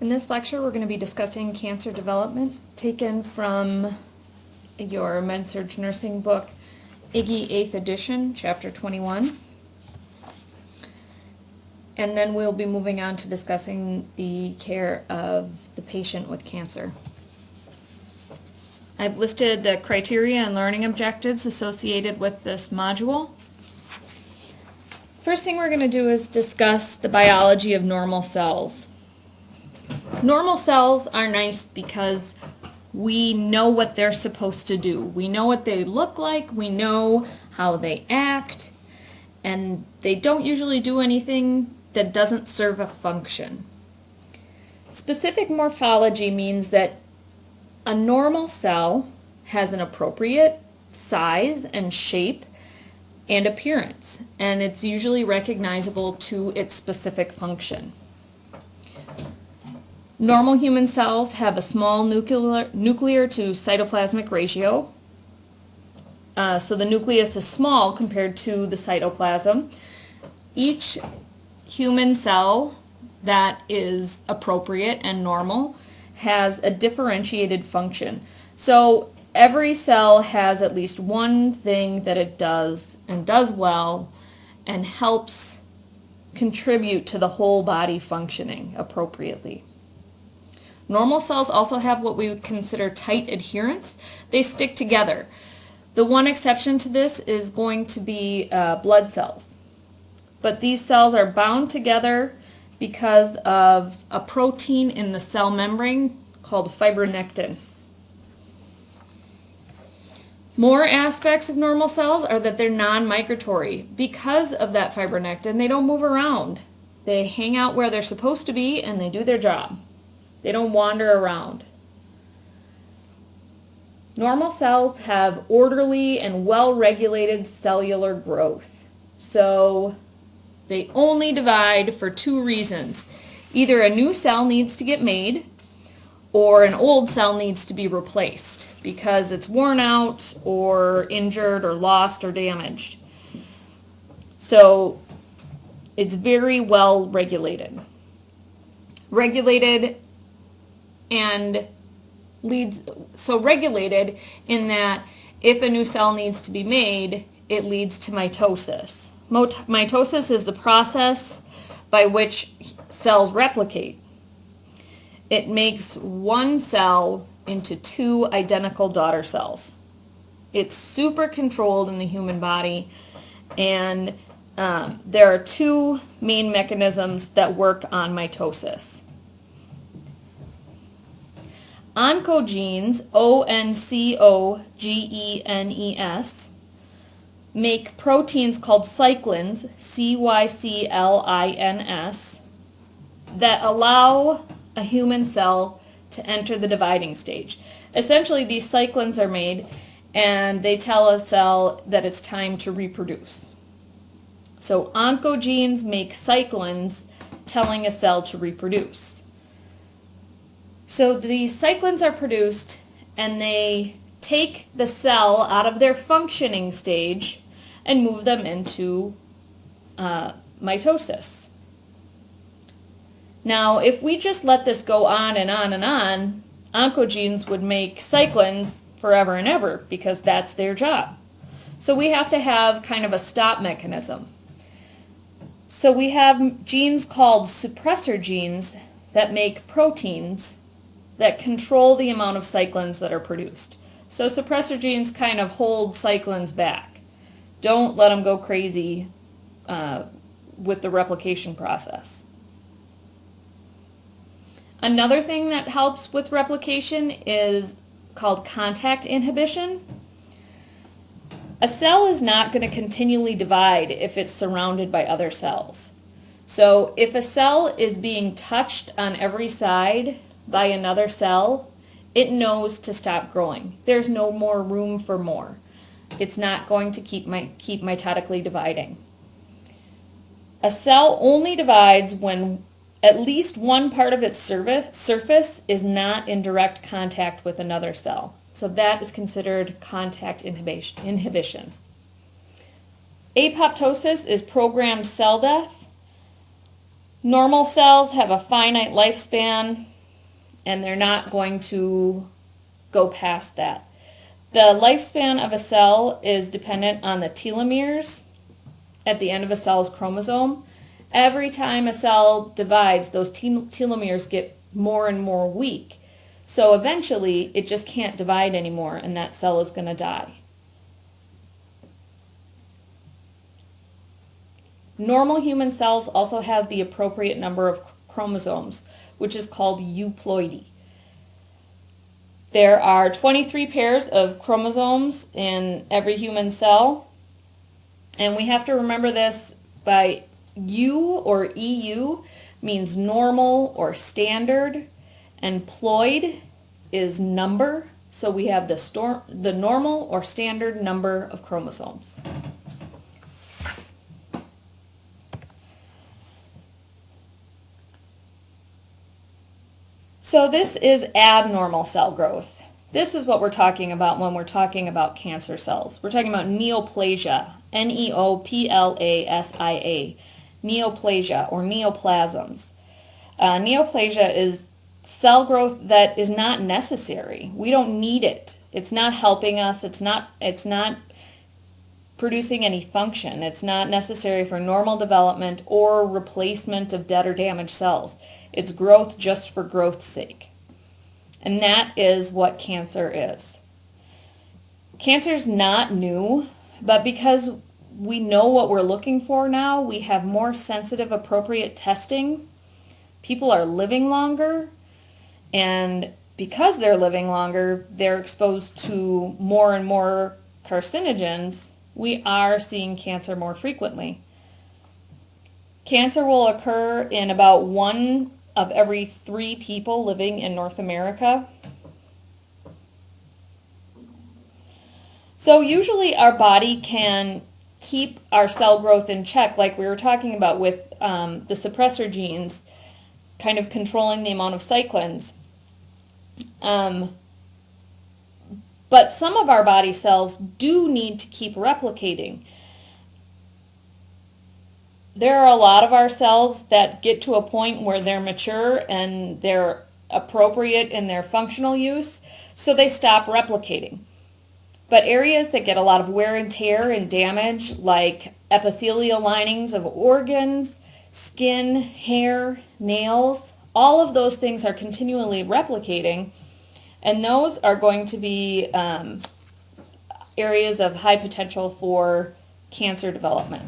In this lecture, we're going to be discussing cancer development, taken from your Med-Surg Nursing book, IGGY 8th edition, chapter 21. And then we'll be moving on to discussing the care of the patient with cancer. I've listed the criteria and learning objectives associated with this module. First thing we're going to do is discuss the biology of normal cells. Normal cells are nice because we know what they're supposed to do. We know what they look like, we know how they act, and they don't usually do anything that doesn't serve a function. Specific morphology means that a normal cell has an appropriate size and shape and appearance, and it's usually recognizable to its specific function. Normal human cells have a small nuclear to cytoplasmic ratio. So the nucleus is small compared to the cytoplasm. Each human cell that is appropriate and normal has a differentiated function. So every cell has at least one thing that it does and does well and helps contribute to the whole body functioning appropriately. Normal cells also have what we would consider tight adherence. They stick together. The one exception to this is going to be blood cells. But these cells are bound together because of a protein in the cell membrane called fibronectin. More aspects of normal cells are that they're non-migratory. Because of that fibronectin, they don't move around. They hang out where they're supposed to be and they do their job. They don't wander around. Normal cells have orderly and well-regulated cellular growth. So they only divide for two reasons. Either a new cell needs to get made or an old cell needs to be replaced because it's worn out or injured or lost or damaged. So it's very well regulated. Regulated in that if a new cell needs to be made, it leads to mitosis. Mitosis is the process by which cells replicate. It makes one cell into two identical daughter cells. It's super controlled in the human body, and there are two main mechanisms that work on mitosis. Oncogenes, O-N-C-O-G-E-N-E-S, make proteins called cyclins, C-Y-C-L-I-N-S, that allow a human cell to enter the dividing stage. Essentially, these cyclins are made and they tell a cell that it's time to reproduce. So oncogenes make cyclins telling a cell to reproduce. So these cyclins are produced and they take the cell out of their functioning stage and move them into mitosis. Now, if we just let this go on and on and on, oncogenes would make cyclins forever and ever because that's their job. So we have to have kind of a stop mechanism. So we have genes called suppressor genes that make proteins that control the amount of cyclins that are produced. So suppressor genes kind of hold cyclins back. Don't let them go crazy with the replication process. Another thing that helps with replication is called contact inhibition. A cell is not going to continually divide if it's surrounded by other cells. So if a cell is being touched on every side by another cell, it knows to stop growing. There's no more room for more. It's not going to keep mitotically dividing. A cell only divides when at least one part of its surface is not in direct contact with another cell. So that is considered contact inhibition. Apoptosis is programmed cell death. Normal cells have a finite lifespan, and they're not going to go past that. The lifespan of a cell is dependent on the telomeres at the end of a cell's chromosome. Every time a cell divides, those telomeres get more and more weak. So eventually, it just can't divide anymore, and that cell is going to die. Normal human cells also have the appropriate number of chromosomes, which is called euploidy. There are 23 pairs of chromosomes in every human cell, and we have to remember this by U or EU means normal or standard, and ploid is number, so we have the normal or standard number of chromosomes. So this is abnormal cell growth. This is what we're talking about when we're talking about cancer cells. We're talking about neoplasia, Neoplasia, neoplasia or neoplasms. Neoplasia is cell growth that is not necessary. We don't need it. It's not helping us. It's not producing any function. It's not necessary for normal development or replacement of dead or damaged cells. It's growth just for growth's sake. And that is what cancer is. Cancer is not new, but because we know what we're looking for now, we have more sensitive, appropriate testing. People are living longer, and because they're living longer, they're exposed to more and more carcinogens. We are seeing cancer more frequently. Cancer will occur in about 1 of every 3 people living in North America. So usually our body can keep our cell growth in check, like we were talking about with the suppressor genes, kind of controlling the amount of cyclins. But some of our body cells do need to keep replicating. There are a lot of our cells that get to a point where they're mature and they're appropriate in their functional use, so they stop replicating. But areas that get a lot of wear and tear and damage, like epithelial linings of organs, skin, hair, nails, all of those things are continually replicating, and those are going to be areas of high potential for cancer development.